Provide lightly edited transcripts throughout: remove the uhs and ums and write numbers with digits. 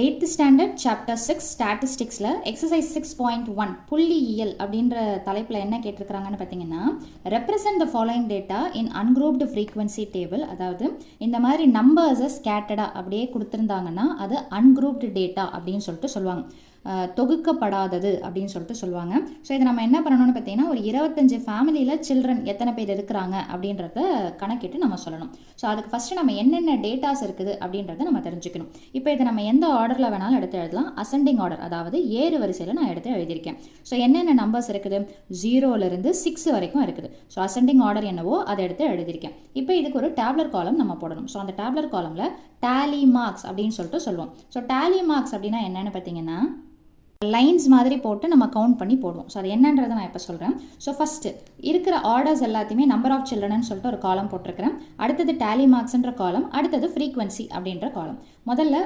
8th standard chapter 6 ஸ்டாட்டிஸ்டிக்ஸில் exercise 6.1 புள்ளியியல் அப்படின்ற தலைப்பில் என்ன கேட்டிருக்கிறாங்கன்னு பார்த்தீங்கன்னா, represent the following data in ungrouped frequency table. அதாவது இந்த மாதிரி நம்பர்ஸை ஸ்கேட்டடாக அப்படியே கொடுத்துருந்தாங்கன்னா அது அன்குரூப்டு டேட்டா அப்படின்னு சொல்லிட்டு சொல்லுவாங்க. தொகுக்கப்படாதது அப்படின்னு சொல்லிட்டு சொல்லுவாங்க. ஸோ இதை நம்ம என்ன பண்ணணும்னு பார்த்தீங்கன்னா, ஒரு 25 ஃபேமிலியில் சில்ட்ரன் எத்தனை பேர் இருக்கிறாங்க அப்படின்றத கணக்கிட்டு நம்ம சொல்லணும். ஸோ அதுக்கு ஃபஸ்ட்டு நம்ம என்னென்ன டேட்டாஸ் இருக்குது அப்படின்றத நம்ம தெரிஞ்சுக்கணும். இப்போ இதை நம்ம எந்த ஆர்டரில் வேணாலும் எடுத்து எழுதலாம். அசெண்டிங் ஆர்டர், அதாவது ஏறு வரிசையில் நான் எடுத்து எழுதியிருக்கேன். ஸோ என்னென்ன நம்பர்ஸ் இருக்குது, 0லேருந்து 6 வரைக்கும் இருக்குது. ஸோ அசெண்டிங் ஆர்டர் என்னவோ அதை எடுத்து எழுதியிருக்கேன். இப்போ இதுக்கு ஒரு டேப்லர் காலம் நம்ம போடணும். ஸோ அந்த டேப்லர் காலமில் டேலி மார்க்ஸ் அப்படின்னு சொல்லிட்டு சொல்லுவோம். ஸோ டேலி மார்க்ஸ் அப்படின்னா என்னென்னு பார்த்தீங்கன்னா, லைன்ஸ் மாதிரி போட்டு நம்ம கவுண்ட் பண்ணி போடுவோம். ஸோ அது என்னன்றதை நான் இப்போ சொல்கிறேன். ஸோ ஃபஸ்ட்டு இருக்கிற ஆர்டர்ஸ் எல்லாத்தையுமே நம்பர் ஆஃப் சில்ட்ரன் சொல்லிட்டு ஒரு காலம் போட்டிருக்கிறேன். அடுத்தது டேலி மார்க்ஸ்ன்ற காலம், அடுத்தது ஃப்ரீக்வன்சி அப்படின்ற காலம். முதல்ல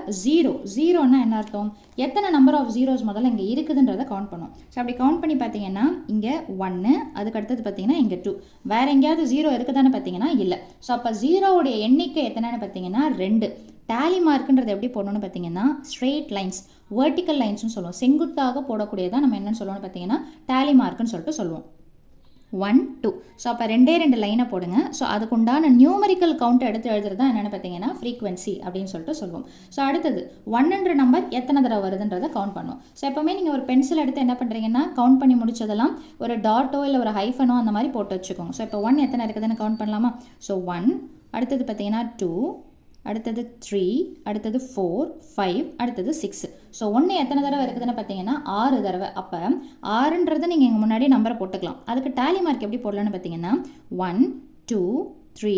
ஜீரோன்னா என்ன அர்த்தம், எத்தனை நம்பர் ஆஃப் ஜீரோஸ் முதல்ல இங்கே இருக்குதுன்றதை கவுண்ட் பண்ணுவோம். ஸோ அப்படி கவுண்ட் பண்ணி பார்த்தீங்கன்னா இங்கே 1, அதுக்கு அடுத்தது பார்த்தீங்கன்னா இங்கே 2. வேறு எங்கேயாவது 0 இருக்குதான்னு பார்த்தீங்கன்னா இல்லை. ஸோ அப்போ ஜீரோவுடைய எண்ணிக்கை எத்தனைன்னு பார்த்தீங்கன்னா 2. டேலி மார்க்குன்றது எப்படி போடணும்னு பார்த்தீங்கன்னா, ஸ்ட்ரெயிட் லைன்ஸ், வெர்டிக்கல் லைன்ஸ்னு சொல்லுவோம். செங்குத்தாக போடக்கூடியதான் நம்ம என்னென்னு சொல்லுவோம்னு பார்த்தீங்கன்னா டேலி மார்க்குன்னு சொல்லிட்டு சொல்லுவோம். 1, 2. ஸோ அப்போ 2 லைனை போடுங்க. ஸோ அதுக்கு உண்டான நியூமரிக்கல் கவுண்ட் எடுத்து எழுதுறது தான் என்னென்னு பார்த்தீங்கன்னா ஃப்ரீக்வன்சி அப்படின்னு சொல்லிட்டு சொல்லுவோம். ஸோ அடுத்தது 1 நம்பர் எத்தனை தடவை வருதுன்றதை கவுண்ட் பண்ணுவோம். ஸோ எப்போவுமே நீங்கள் ஒரு பென்சில் எடுத்து என்ன பண்ணுறீங்கன்னா, கவுண்ட் பண்ணி முடிச்சதெல்லாம் ஒரு டாட்டோ இல்லை ஒரு ஹைஃபனோ அந்த மாதிரி போட்டு வச்சுக்கோங்க. ஸோ இப்போ 1 எத்தனை இருக்குதுன்னு கவுண்ட் பண்ணலாமா. ஸோ 1, அடுத்தது பார்த்தீங்கன்னா 2, அடுத்தது 3, அடுத்தது 4, 5, அடுத்தது 6. ஸோ 1 எத்தனை தடவை இருக்குதுன்னு பார்த்தீங்கன்னா 6 தடவை. அப்போ 6ன்றது நீங்கள் இங்கே முன்னாடி நம்பரை போட்டுக்கலாம். அதுக்கு டேலி மார்க் எப்படி போடலான்னு பார்த்தீங்கன்னா 1, 2, 3,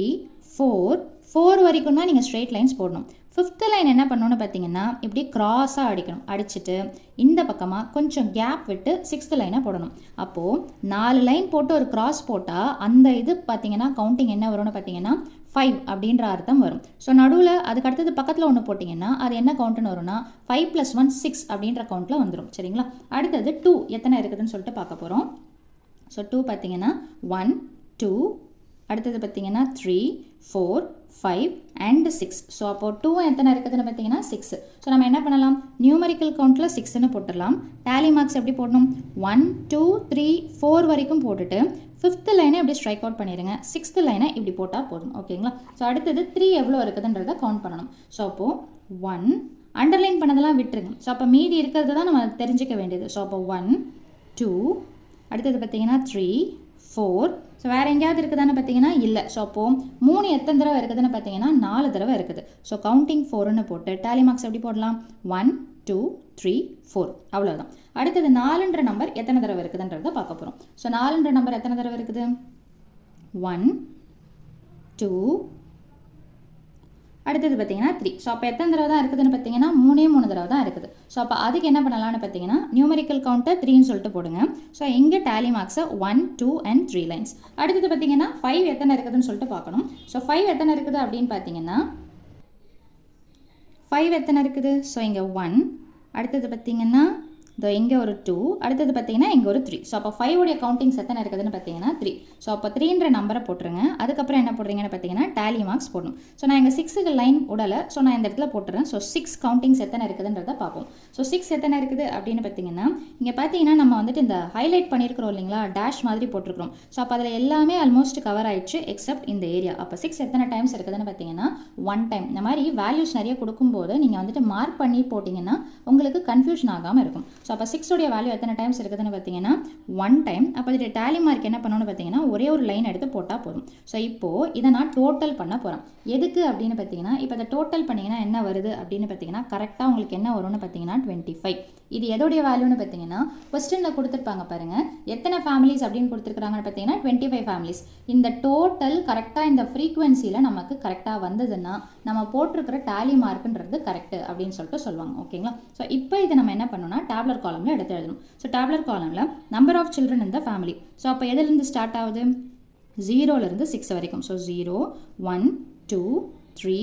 4 வரைக்கும் தான் நீங்கள் ஸ்ட்ரெயிட் லைன்ஸ் போடணும். 5th லைன் என்ன பண்ணணும்னு பார்த்தீங்கன்னா, இப்படி கிராஸாக அடிக்கணும். அடிச்சுட்டு இந்த பக்கமாக கொஞ்சம் கேப் விட்டு 6th லைனை போடணும். அப்போது 4 லைன் போட்டு ஒரு கிராஸ் போட்டால் அந்த இது பார்த்தீங்கன்னா கவுண்டிங் என்ன வரும்னு பார்த்தீங்கன்னா 5 அப்படின்ற அர்த்தம் வரும். ஸோ நடுவில் அதுக்கு அடுத்தது பக்கத்தில் ஒன்று போட்டிங்கன்னா அது என்ன கவுண்ட்டுன்னு வரும்னா 5 + 1 6 அப்படின்ற கவுண்ட்டில் வந்துடும். சரிங்களா. அடுத்தது 2 எத்தனை இருக்குதுன்னு சொல்லிட்டு பார்க்க போகிறோம். ஸோ 2 பார்த்தீங்கன்னா 1, 2, அடுத்தது பார்த்தீங்கன்னா 3, 4, 5 and 6. ஸோ அப்போது 2 எத்தனை இருக்குதுன்னு பார்த்தீங்கன்னா 6. ஸோ நம்ம என்ன பண்ணலாம், நியூமரிக்கல் கவுண்ட்டில் 6ன்னு போட்டுடலாம். டேலி மார்க்ஸ் எப்படி போடணும், 1, 2, 3, 4 வரைக்கும் போட்டுட்டு 5th லைனை இப்படி ஸ்ட்ரைக் அவுட் பண்ணிடுங்க. 6th லைனை இப்படி போட்டால் போதும். ஓகேங்களா. ஸோ அடுத்தது 3 எவ்வளோ இருக்குதுன்றதை கவுண்ட் பண்ணணும். ஸோ அப்போது 1, அண்டர்லைன் பண்ணதெல்லாம் விட்டுருங்க. ஸோ அப்போ மீதி இருக்கிறது தான் நம்ம தெரிஞ்சிக்க வேண்டியது. ஸோ அப்போ 1, 2, அடுத்தது பார்த்தீங்கன்னா 3, 4. ஸோ வேறு எங்கேயாவது இருக்குதான்னு பார்த்தீங்கன்னா இல்லை. ஸோ அப்போது 3 எத்தனை தடவை இருக்குதுன்னு பார்த்தீங்கன்னா 4 தடவை இருக்குது. ஸோ கவுண்டிங் 4ன்னு போட்டு டேலி மார்க்ஸ் எப்படி போடலாம், 1, 2, 3, 4 அவ்வளோதான். அடுத்தது 4ன்ற நம்பர் எத்தனை தடவை இருக்குதுன்றதை பார்க்க போகிறோம். ஸோ 4ன்ற நம்பர் எத்தனை தடவை இருக்குது, 1, 2, அடுத்தது பார்த்தீங்கன்னா 3. ஸோ அப்போ எத்தனை தடவை தான் இருக்குதுன்னு பார்த்தீங்கன்னா 3 தடவை தான் இருக்குது. ஸோ அப்போ அதுக்கு என்ன பண்ணலாம்னு பார்த்தீங்கன்னா நியூமரிக்கல் கவுண்ட்டை 3ன்னு சொல்லிட்டு போடுங்க. ஸோ இங்கே டேலி மார்க்ஸை 1, 2 and 3 லைன்ஸ். அடுத்தது பார்த்தீங்கன்னா 5 எத்தனை இருக்குதுன்னு சொல்லிட்டு பார்க்கணும். ஸோ 5 எத்தனை இருக்குது அப்படின்னு பார்த்தீங்கன்னா 5 எத்தனை இருக்குது, ஸோ இங்கே 1, அடுத்தது பார்த்தீங்கன்னா இங்கே ஒரு 2, அடுத்தது பார்த்தீங்கன்னா இங்கே ஒரு 3. ஸோ அப்போ 5 உடைய கவுண்டிங்ஸ் எத்தனை இருக்குதுன்னு பார்த்தீங்கன்னா 3. ஸோ அப்போ 3ன்ற நம்பரை போட்டுருங்க. அதுக்கப்புறம் என்ன போடுறீங்கன்னு பார்த்தீங்கன்னா டேலி மார்க்ஸ் போடணும். ஸோ நான் இங்கே 6க்கு லைன் விடலை. ஸோ நான் இந்த இடத்துல போட்டுறேன். ஸோ 6 கவுண்டிங்ஸ் எத்தனை இருக்குதுன்றதை பார்ப்போம். ஸோ 6 எத்தனை இருக்குது அப்படின்னு பார்த்தீங்கன்னா இங்கே பார்த்தீங்கன்னா நம்ம வந்துட்டு இந்த ஹைலைட் பண்ணியிருக்கிறோம் இல்லைங்களா, டேஷ் மாதிரி போட்டிருக்கிறோம். ஸோ அப்போ அதில் எல்லாமே ஆல்மோஸ்ட் கவர் ஆயிடுச்சு எக்ஸப்ட் இந்த ஏரியா. அப்போ 6 எத்தனை டைம்ஸ் இருக்குதுன்னு பார்த்தீங்கன்னா 1 டைம். இந்த மாதிரி வேல்யூஸ் நிறைய கொடுக்கும்போது நீங்கள் வந்துட்டு மார்க் பண்ணி போட்டிங்கன்னா உங்களுக்கு கன்ஃபியூஷன் ஆகாமல் இருக்கும். ஸோ அப்போ 6 உடைய வேல்யூ எத்தனை டைம்ஸ் இருக்குதுன்னு பார்த்தீங்கன்னா 1 டைம். அப்போ இது டேலி மார்க் என்ன பண்ணணும்னு பார்த்தீங்கன்னா ஒரே ஒரு லைன் எடுத்து போட்டால் போதும். ஸோ இப்போது இதை நான் டோட்டல் பண்ண போகிறேன். எதுக்கு அப்படின்னு பார்த்தீங்கன்னா, இப்போ இதை டோட்டல் பண்ணிங்கன்னா என்ன வருது அப்படின்னு பார்த்தீங்கன்னா கரெக்டாக உங்களுக்கு என்ன வரும்னு பார்த்தீங்கன்னா 25. இது எதோடைய வேல்யூன்னு பார்த்தீங்கன்னா கொஸ்டினில் கொடுத்துருப்பாங்க பாருங்கள், எத்தனை ஃபேமிலிஸ் அப்படின்னு கொடுத்துருக்காங்கன்னு பார்த்தீங்கன்னா 25 ஃபேமிலிஸ். இந்த டோட்டல் கரெக்டாக இந்த ஃப்ரீக்வன்சியில் நமக்கு கரெக்டாக வந்ததுன்னா நம்ம போட்டிருக்கிற டேலி மார்க்குன்றது கரெக்டு அப்படின்னு சொல்லிட்டு சொல்லுவாங்க. ஓகேங்களா. ஸோ இப்போ இதை நம்ம என்ன பண்ணணும்னா டேப்லர் காலமில் எடுத்து எழுதணும். ஸோ டேப்லர் காலமில் நம்பர் ஆஃப் சில்ட்ரன் இந்த ஃபேமிலி. ஸோ அப்போ எதுலேருந்து ஸ்டார்ட் ஆகுது, 0லேருந்து 6 வரைக்கும். ஸோ 0, 1, 2, 3,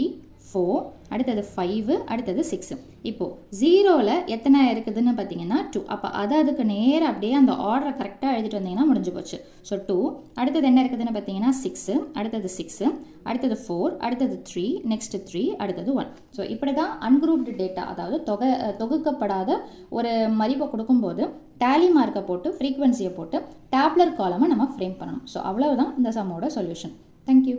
4, அடுத்தது 5, அடுத்தது 6. இப்போது 0ல் எத்தனை இருக்குதுன்னு பார்த்தீங்கன்னா 2. அப்போ அதுக்கு நேராக அப்படியே அந்த ஆர்டரை கரெக்டாக எழுதிட்டு வந்தீங்கன்னா முடிஞ்சு போச்சு. ஸோ 2, அடுத்தது என்ன இருக்குதுன்னு பார்த்தீங்கன்னா 6, அடுத்தது 6, அடுத்தது 4, அடுத்தது 3, நெக்ஸ்ட் 3, அடுத்தது 1. ஸோ இப்படி தான் அன்குரூப்டு டேட்டா, அதாவது தொகுக்கப்படாத ஒரு மதிப்பை கொடுக்கும்போது டேலி மார்க்கை போட்டு ஃப்ரீக்வன்சியை போட்டு டேப்லர் காலமை நம்ம ஃப்ரேம் பண்ணணும். ஸோ அவ்வளவுதான் இந்த சம்மோட சொல்யூஷன். தேங்க்யூ.